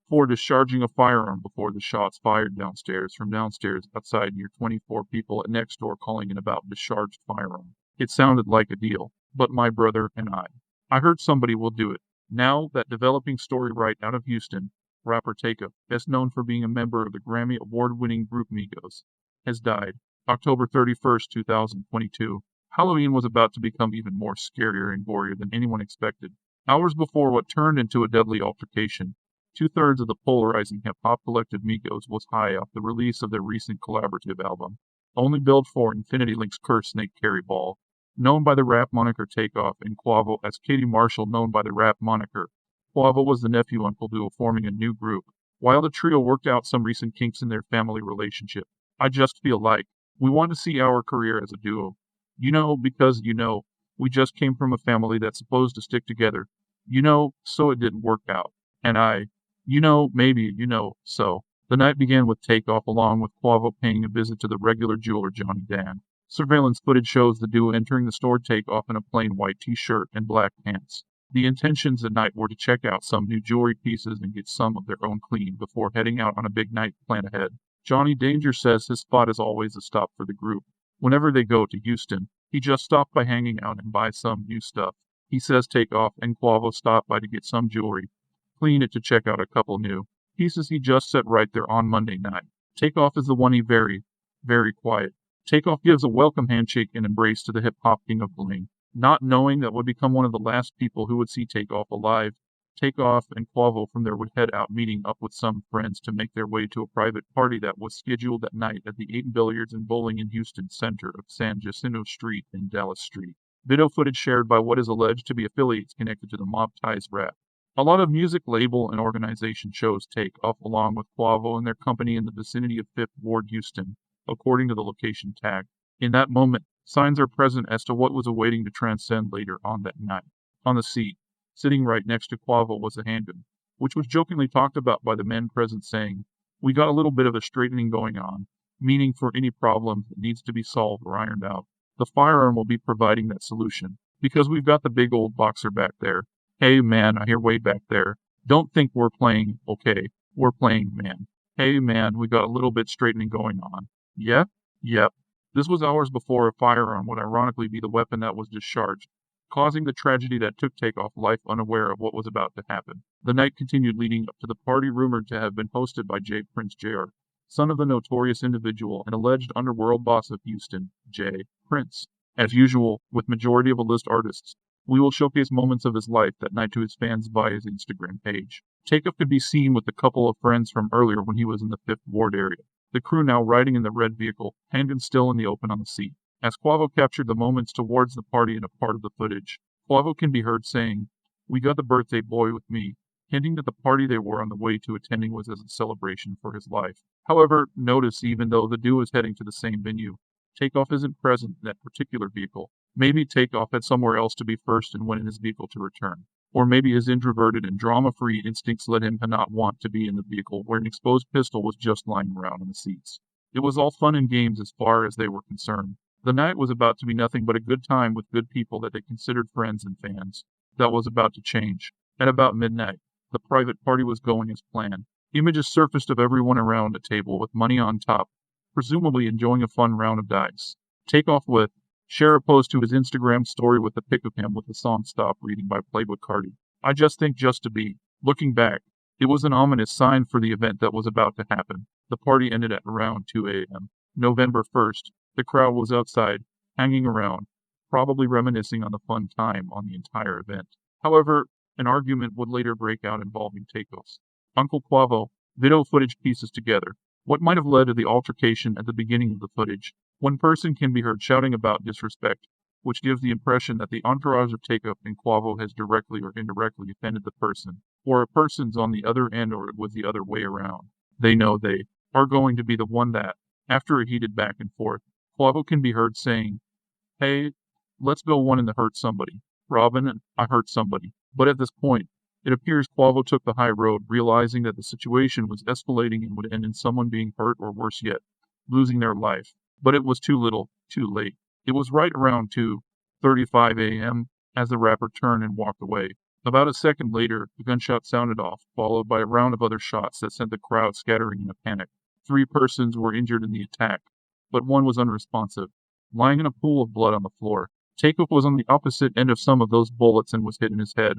for discharging a firearm before the shots fired downstairs from downstairs outside near 24 people at next door calling in about discharged firearm. It sounded like a deal, but my brother and I heard somebody will do it. Now, that developing story right out of Houston, rapper Takeoff, best known for being a member of the Grammy Award-winning group Migos, has died. October 31st, 2022. Halloween was about to become even more scarier and gorier than anyone expected. Hours before what turned into a deadly altercation, two-thirds of the polarizing hip-hop collective Migos was high off the release of their recent collaborative album, only billed for Infinity Link's Curse Snake Carry Ball. Known by the rap moniker Takeoff, and Quavo as Katie Marshall, known by the rap moniker. Quavo was the nephew-uncle duo forming a new group, while the trio worked out some recent kinks in their family relationship. I just feel like we want to see our career as a duo. Because we just came from a family that's supposed to stick together. So it didn't work out. And so. The night began with Takeoff along with Quavo paying a visit to the regular jeweler Johnny Dan. Surveillance footage shows the duo entering the store. Takeoff in a plain white t-shirt and black pants. The intentions that night were to check out some new jewelry pieces and get some of their own clean before heading out on a big night plan ahead. Johnny Danger says his spot is always a stop for the group. Whenever they go to Houston, he just stopped by hanging out and buy some new stuff. He says Takeoff and Quavo stopped by to get some jewelry, clean it to check out a couple new pieces he just set right there on Monday night. Takeoff is the one he very, very quiet. Takeoff gives a welcome handshake and embrace to the hip-hop king of bling, not knowing that would become one of the last people who would see Takeoff alive. Takeoff and Quavo from there would head out meeting up with some friends to make their way to a private party that was scheduled that night at the 8 Billiards and Bowling in Houston center of San Jacinto Street and Dallas Street. Video footage shared by what is alleged to be affiliates connected to the mob ties rap. A lot of music label and organization shows Takeoff along with Quavo and their company in the vicinity of 5th Ward, Houston, according to the location tag. In that moment, signs are present as to what was awaiting to transcend later on that night. On the seat, sitting right next to Quavo, was a handgun, which was jokingly talked about by the men present saying, "We got a little bit of a straightening going on," meaning for any problem that needs to be solved or ironed out, the firearm will be providing that solution, because we've got the big old boxer back there. Hey man, I hear way back there. Don't think we're playing, okay? We're playing, man. Hey man, we got a little bit straightening going on. Yeah? Yep. This was hours before a firearm would ironically be the weapon that was discharged, causing the tragedy that took Takeoff life unaware of what was about to happen. The night continued leading up to the party rumored to have been hosted by J. Prince Jr., son of the notorious individual and alleged underworld boss of Houston, J. Prince. As usual, with majority of A-list artists, we will showcase moments of his life that night to his fans via his Instagram page. Takeoff could be seen with a couple of friends from earlier when he was in the 5th Ward area. The crew now riding in the red vehicle, handgun still in the open on the seat. As Quavo captured the moments towards the party in a part of the footage, Quavo can be heard saying, "We got the birthday boy with me," hinting that the party they were on the way to attending was as a celebration for his life. However, notice even though the duo is heading to the same venue, Takeoff isn't present in that particular vehicle. Maybe Takeoff had somewhere else to be first and went in his vehicle to return. Or maybe his introverted and drama-free instincts led him to not want to be in the vehicle where an exposed pistol was just lying around in the seats. It was all fun and games as far as they were concerned. The night was about to be nothing but a good time with good people that they considered friends and fans. That was about to change. At about midnight, the private party was going as planned. Images surfaced of everyone around a table with money on top, presumably enjoying a fun round of dice. Takeoff with share a post to his Instagram story with a pic of him with the song Stop Reading by Playboy Cardi. I just think just to be. Looking back, it was an ominous sign for the event that was about to happen. The party ended at around 2 a.m. November 1st. The crowd was outside, hanging around, probably reminiscing on the fun time on the entire event. However, an argument would later break out involving Takeoff's Uncle Quavo. Video footage pieces together what might have led to the altercation at the beginning of the footage. One person can be heard shouting about disrespect, which gives the impression that the entourage of Takeoff and Quavo has directly or indirectly offended the person, or a person's on the other end, or it was the other way around. They know they are going to be the one that, after a heated back and forth, Quavo can be heard saying, "Hey, let's go one and hurt somebody. Robin, I hurt somebody." But at this point, it appears Quavo took the high road, realizing that the situation was escalating and would end in someone being hurt or worse yet, losing their life. But it was too little, too late. It was right around 2:35 a.m. as the rapper turned and walked away. About a second later, the gunshot sounded off, followed by a round of other shots that sent the crowd scattering in a panic. 3 persons were injured in the attack, but one was unresponsive, lying in a pool of blood on the floor. Takeoff was on the opposite end of some of those bullets and was hit in his head,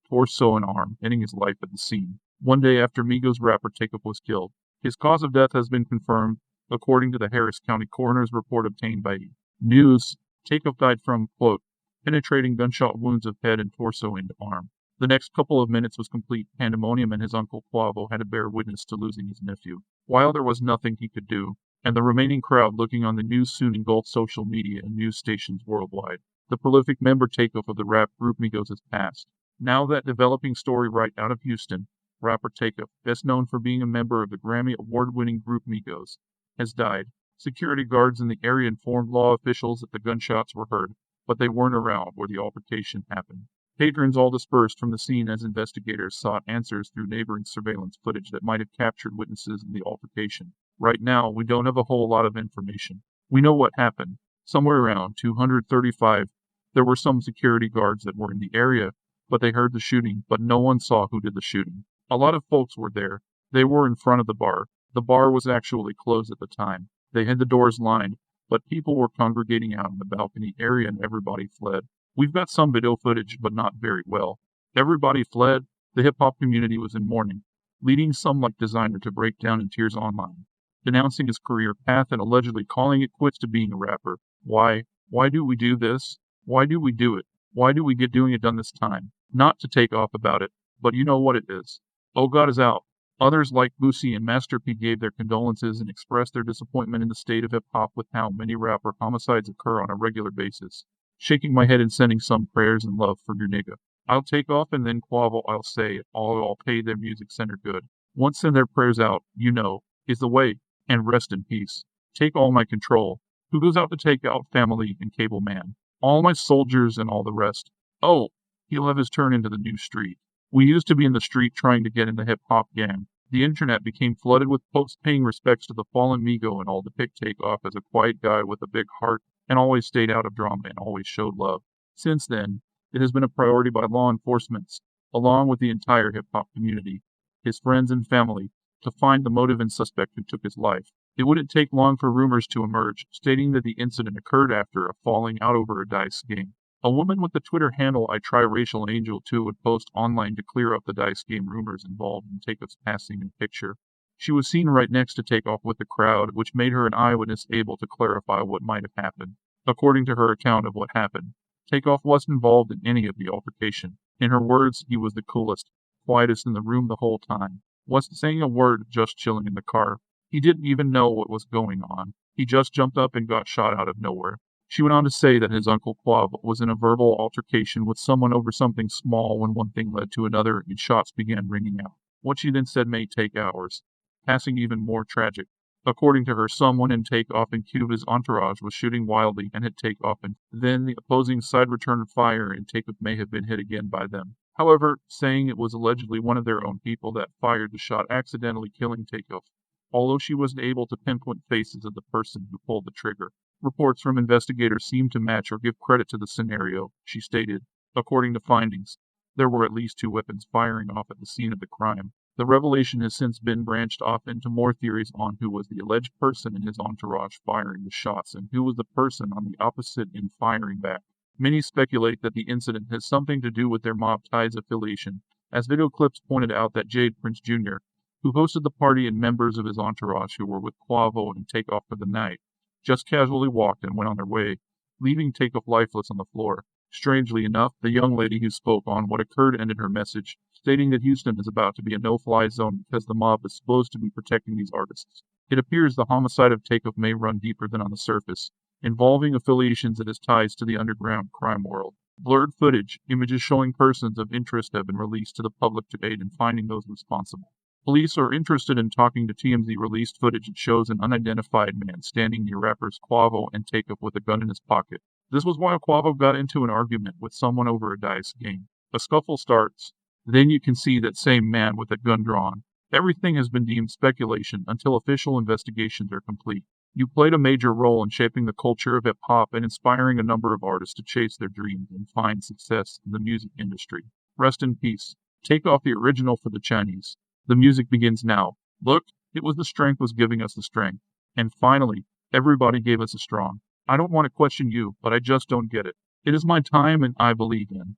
torso, and arm, ending his life at the scene. One day after Migos rapper Takeoff was killed, his cause of death has been confirmed, according to the Harris County coroner's report obtained by E! News. Takeoff died from, quote, penetrating gunshot wounds of head and torso into arm. The next couple of minutes was complete pandemonium, and his uncle Quavo had to bear witness to losing his nephew. While there was nothing he could do, and the remaining crowd looking on, the news soon engulfed social media and news stations worldwide. The prolific member Takeoff of the rap group Migos has passed. Now that developing story right out of Houston, rapper Takeoff, best known for being a member of the Grammy award-winning group Migos, has died. Security guards in the area informed law officials that the gunshots were heard, but they weren't around where the altercation happened. Patrons all dispersed from the scene as investigators sought answers through neighboring surveillance footage that might have captured witnesses in the altercation. Right now, we don't have a whole lot of information. We know what happened. Somewhere around 235, there were some security guards that were in the area, but they heard the shooting, but no one saw who did the shooting. A lot of folks were there. They were in front of the bar. The bar was actually closed at the time. They had the doors lined, but people were congregating out in the balcony area and everybody fled. We've got some video footage, but not very well. Everybody fled. The hip-hop community was in mourning, leading some like designer to break down in tears online, denouncing his career path and allegedly calling it quits to being a rapper. Why? Why do we do this? Why do we do it? Why do we get doing it done this time? Not to take off about it, but you know what it is. Oh, God is out. Others like Boosie and Master P gave their condolences and expressed their disappointment in the state of hip-hop with how many rapper homicides occur on a regular basis. Shaking my head and sending some prayers and love for your nigga. I'll take off and then Quavo I'll say all pay their music center good. Once send their prayers out, you know, is the way, and rest in peace. Take all my control. Who goes out to take out family and cable man? All my soldiers and all the rest. Oh, he'll have his turn into the new street. We used to be in the street trying to get in the hip-hop gang. The internet became flooded with posts paying respects to the fallen Migo and all depict Takeoff as a quiet guy with a big heart and always stayed out of drama and always showed love. Since then, it has been a priority by law enforcement, along with the entire hip-hop community, his friends and family, to find the motive and suspect who took his life. It wouldn't take long for rumors to emerge, stating that the incident occurred after a falling out over a dice game. A woman with the Twitter handle iTryRacialAngel2 would post online to clear up the dice game rumors involved in Takeoff's passing in picture. She was seen right next to Takeoff with the crowd, which made her an eyewitness able to clarify what might have happened. According to her account of what happened, Takeoff wasn't involved in any of the altercation. In her words, he was the coolest, quietest in the room the whole time. Wasn't saying a word, just chilling in the car. He didn't even know what was going on. He just jumped up and got shot out of nowhere. She went on to say that his uncle Quavo was in a verbal altercation with someone over something small when one thing led to another and shots began ringing out. What she then said may take hours, passing even more tragic. According to her, someone in Takeoff and Cuba's entourage was shooting wildly and hit Takeoff, and then the opposing side returned fire and Takeoff may have been hit again by them. However, saying it was allegedly one of their own people that fired the shot, accidentally killing Takeoff, although she wasn't able to pinpoint faces of the person who pulled the trigger. Reports from investigators seem to match or give credit to the scenario, she stated. According to findings, there were at least 2 weapons firing off at the scene of the crime. The revelation has since been branched off into more theories on who was the alleged person in his entourage firing the shots and who was the person on the opposite end firing back. Many speculate that the incident has something to do with their mob ties affiliation, as video clips pointed out that Jade Prince Jr., who hosted the party, and members of his entourage who were with Quavo and Takeoff for the night, just casually walked and went on their way, leaving Takeoff lifeless on the floor. Strangely enough, the young lady who spoke on what occurred ended her message, stating that Houston is about to be a no-fly zone because the mob is supposed to be protecting these artists. It appears the homicide of Takeoff may run deeper than on the surface, involving affiliations and his ties to the underground crime world. Blurred footage, images showing persons of interest have been released to the public to aid in finding those responsible. Police are interested in talking to TMZ. Released footage that shows an unidentified man standing near rappers Quavo and Takeoff with a gun in his pocket. This was while Quavo got into an argument with someone over a dice game. A scuffle starts. Then you can see that same man with a gun drawn. Everything has been deemed speculation until official investigations are complete. You played a major role in shaping the culture of hip-hop and inspiring a number of artists to chase their dreams and find success in the music industry. Rest in peace. Takeoff the original for the Chinese. The music begins now. Look, it was the strength was giving us the strength. And finally, everybody gave us a strong. I don't want to question you, but I just don't get it. It is my time and I believe in.